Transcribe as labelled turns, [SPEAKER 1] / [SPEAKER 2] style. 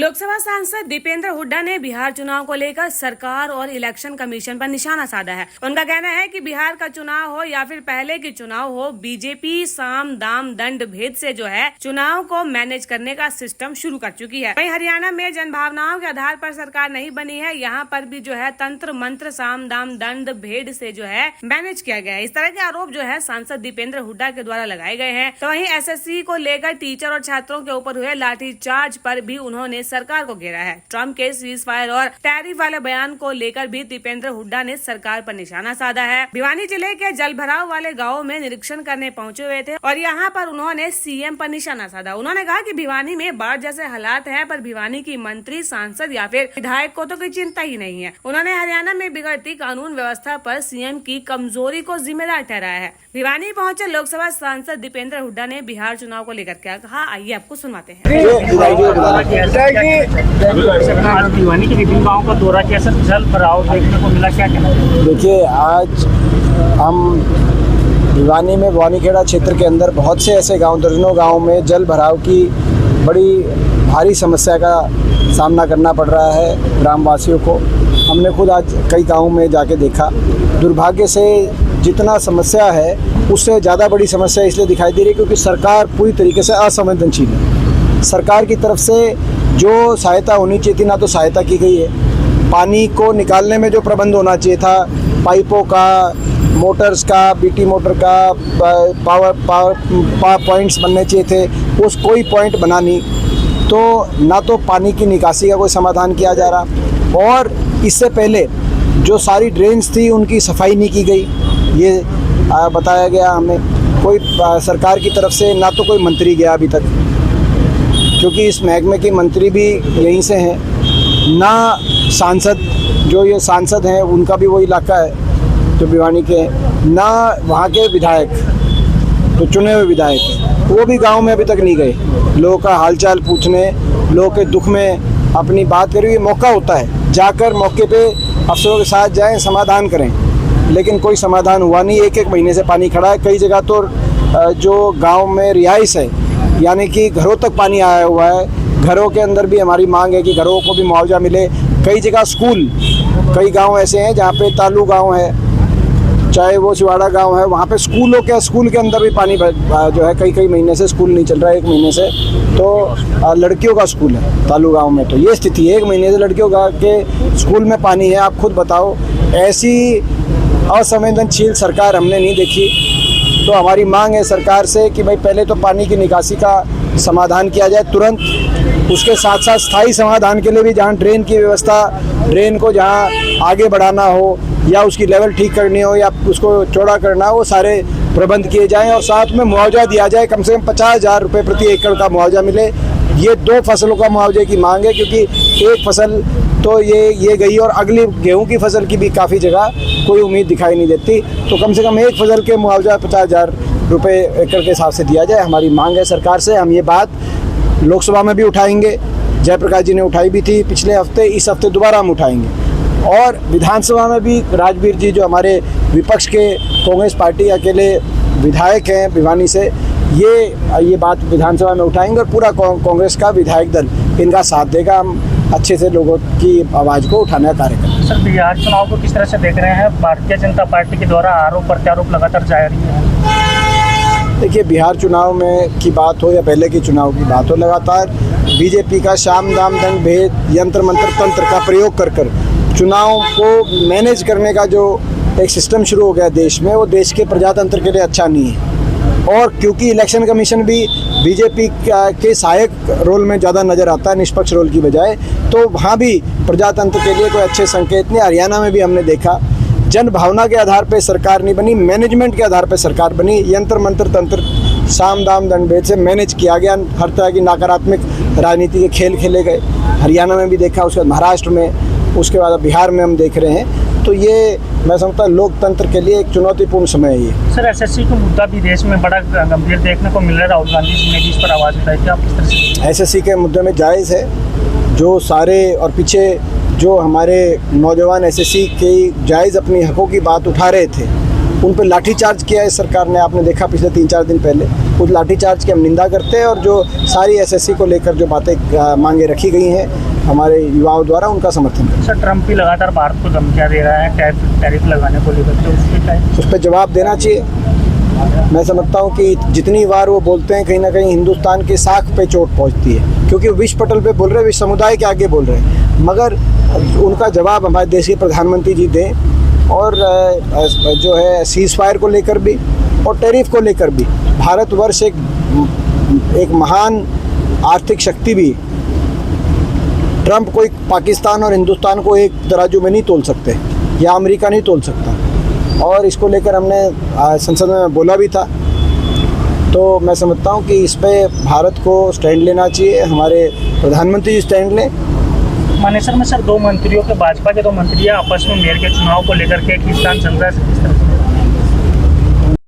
[SPEAKER 1] लोकसभा सांसद दीपेंद्र हुड्डा ने बिहार चुनाव को लेकर सरकार और इलेक्शन कमीशन पर निशाना साधा है। उनका कहना है कि बिहार का चुनाव हो या फिर पहले की चुनाव हो, बीजेपी साम दाम दंड भेद से जो है चुनाव को मैनेज करने का सिस्टम शुरू कर चुकी है। वहीं हरियाणा में जनभावनाओं के आधार पर सरकार नहीं बनी है, यहाँ पर भी जो है तंत्र मंत्र साम दाम दंड भेद से जो है मैनेज किया गया है। इस तरह के आरोप जो है सांसद दीपेंद्र हुड्डा के द्वारा लगाए गए हैं। तो वहीं एसएससी को लेकर टीचर और छात्रों के ऊपर हुए लाठीचार्ज पर भी उन्होंने सरकार को घेरा है। ट्रम्प के सीज फायर और टैरिफ वाले बयान को लेकर भी दीपेंद्र हुड्डा ने सरकार पर निशाना साधा है। भिवानी जिले के जलभराव वाले गाँव में निरीक्षण करने पहुंचे हुए थे और यहाँ पर उन्होंने सीएम पर निशाना साधा। उन्होंने कहा कि भिवानी में बाढ़ जैसे हालात हैं, पर भिवानी की मंत्री, सांसद या फिर विधायक को तो कोई चिंता ही नहीं है। उन्होंने हरियाणा में बिगड़ती कानून व्यवस्था पर सीएम की कमजोरी को जिम्मेदार ठहराया है। भिवानी पहुंचे लोकसभा सांसद दीपेंद्र हुड्डा ने बिहार चुनाव को लेकर क्या कहा, आइए आपको सुनवाते हैं।
[SPEAKER 2] आज भिवानी के विभिन्न गाँव का दौरा किया, सर जल भराव देखने को मिला, क्या कहना?
[SPEAKER 3] देखिए, आज हम भिवानी में भवानीखेड़ा क्षेत्र के अंदर बहुत से ऐसे गांव, दर्जनों गांव में जल भराव की बड़ी भारी समस्या का सामना करना पड़ रहा है ग्रामवासियों को। हमने खुद आज कई गाँवों में जाके देखा। दुर्भाग्य से जितना समस्या है उससे ज़्यादा बड़ी समस्या इसलिए दिखाई दे रही है क्योंकि सरकार पूरी तरीके से असंवेदनशील है। सरकार की तरफ से जो सहायता होनी चाहिए थी ना तो सहायता की गई है। पानी को निकालने में जो प्रबंध होना चाहिए था, पाइपों का, मोटर्स का, बीटी मोटर का, पावर पॉइंट्स बनने चाहिए थे, उस कोई पॉइंट बना नहीं। तो ना तो पानी की निकासी का कोई समाधान किया जा रहा और इससे पहले जो सारी ड्रेन्स थी उनकी सफाई नहीं की गई, ये बताया गया हमें। कोई सरकार की तरफ से ना तो कोई मंत्री गया अभी तक, क्योंकि इस महकमे के मंत्री भी यहीं से हैं, ना सांसद, जो ये सांसद हैं उनका भी वो इलाका है जो भिवानी के हैं, ना वहाँ के विधायक, तो चुने हुए विधायक वो भी गांव में अभी तक नहीं गए लोगों का हालचाल पूछने, लोगों के दुख में अपनी बात करें। ये मौका होता है, जाकर मौके पे अफसरों के साथ जाएं, समाधान करें, लेकिन कोई समाधान हुआ नहीं। एक महीने से पानी खड़ा है। कई जगह तो जो गांव में रिहाइश है, यानी कि घरों तक पानी आया हुआ है। घरों के अंदर भी हमारी मांग है कि घरों को भी मुआवजा मिले। कई जगह स्कूल, कई गांव ऐसे हैं जहां पे तालू गांव है, चाहे वो सिवाड़ा गांव है, वहां पे स्कूल के अंदर भी पानी जो है कई महीने से स्कूल नहीं चल रहा है। 1 महीने से तो लड़कियों का स्कूल है तालू गांव में, तो ये स्थिति है। 1 महीने से लड़कियों के स्कूल में पानी है। आप खुद बताओ, ऐसी असंवेदनशील सरकार हमने नहीं देखी। तो हमारी मांग है सरकार से कि भाई पहले तो पानी की निकासी का समाधान किया जाए तुरंत, उसके साथ साथ स्थायी समाधान के लिए भी जहाँ ड्रेन की व्यवस्था, ड्रेन को जहाँ आगे बढ़ाना हो या उसकी लेवल ठीक करनी हो या उसको चौड़ा करना हो, वो सारे प्रबंध किए जाएं और साथ में मुआवजा दिया जाए। कम से कम 50,000 रुपये प्रति एकड़ का मुआवजा मिले। ये 2 फसलों का मुआवजे की मांग है, क्योंकि एक फसल तो ये गई और अगली गेहूं की फसल की भी काफ़ी जगह कोई उम्मीद दिखाई नहीं देती। तो कम से कम एक फसल के मुआवजा 50,000 रुपये एकड़ के हिसाब से दिया जाए। हमारी मांग है सरकार से। हम ये बात लोकसभा में भी उठाएंगे, जयप्रकाश जी ने उठाई भी थी पिछले हफ्ते, इस हफ्ते दोबारा हम उठाएंगे। और विधानसभा में भी राजवीर जी जो हमारे विपक्ष के कांग्रेस पार्टी अकेले विधायक हैं भिवानी से, ये बात विधानसभा में उठाएंगे और पूरा कांग्रेस का विधायक दल इनका साथ देगा। हम अच्छे से लोगों की आवाज़ को उठाने का कार्य करेंगे।
[SPEAKER 2] सर, बिहार चुनाव को किस तरह से देख रहे हैं? भारतीय जनता पार्टी के द्वारा आरोप प्रत्यारोप लगातार जारी है।
[SPEAKER 3] देखिए, बिहार चुनाव में की बात हो या पहले की चुनाव की बात हो, लगातार बीजेपी का शाम दाम दंड भेद, यंत्र मंत्र तंत्र का प्रयोग कर चुनाव को मैनेज करने का जो एक सिस्टम शुरू हो गया देश में, वो देश के प्रजातंत्र के लिए अच्छा नहीं है। और क्योंकि इलेक्शन कमीशन भी बीजेपी के सहायक रोल में ज़्यादा नज़र आता है निष्पक्ष रोल की बजाय, तो वहाँ भी प्रजातंत्र के लिए कोई अच्छे संकेत नहीं। हरियाणा में भी हमने देखा, जन भावना के आधार पर सरकार नहीं बनी, मैनेजमेंट के आधार पर सरकार बनी। यंत्र मंत्र तंत्र साम दाम दंड भेद से मैनेज किया गया। हर तरह की नकारात्मक राजनीति के खेल खेले गए। हरियाणा में भी देखा, उसके बाद महाराष्ट्र में, उसके बाद बिहार में हम देख रहे हैं। तो ये मैं समझता हूँ लोकतंत्र के लिए एक चुनौतीपूर्ण समय है ये।
[SPEAKER 2] सर, एसएससी का मुद्दा भी देश में बड़ा गंभीर देखने को मिल रहा है। राहुल गांधी जी ने भी इस पर आवाज़ उठाई थी, आप किस तरह से?
[SPEAKER 3] एसएससी के मुद्दे में जायज़ है। जो सारे और पीछे जो हमारे नौजवान एसएससी के जायज़ अपनी हकों की बात उठा रहे थे, उन पर लाठीचार्ज किया है सरकार ने, आपने देखा पिछले 3-4 दिन पहले। उस लाठीचार्ज की हम निंदा करते हैं और जो सारी एसएससी को लेकर जो बातें मांगे रखी गई हैं हमारे युवाओं द्वारा, उनका समर्थन करते
[SPEAKER 2] सर, ट्रम्प भी लगातार भारत को धमकियाँ दे रहा है टैरिफ लगाने को लेकर, तो उसके क्या
[SPEAKER 3] हैं। उस पर जवाब देना चाहिए। मैं समझता हूँ कि जितनी बार वो बोलते हैं कहीं ना कहीं हिंदुस्तान की साख पे चोट पहुँचती है, क्योंकि वो विश्व पटल पे बोल रहे हैं, विश्व समुदाय के आगे बोल रहे हैं, मगर उनका जवाब हमारे देश के प्रधानमंत्री जी दें। और जो है सीज़ फायर को लेकर भी और टैरिफ को लेकर भी भारतवर्ष एक महान आर्थिक शक्ति भी, ट्रंप को पाकिस्तान और हिंदुस्तान को एक तराजू में नहीं तोल सकते, या अमेरिका नहीं तोल सकता। और इसको लेकर हमने संसद में बोला भी था। तो मैं समझता हूँ कि इस पे भारत को स्टैंड लेना चाहिए, हमारे प्रधानमंत्री जी स्टैंड लें।
[SPEAKER 2] मानेसर में सर 2 मंत्रियों के, भाजपा के 2 मंत्री आपस में मेयर के चुनाव को लेकर के खींचतान चल रहा है, किस तरह से?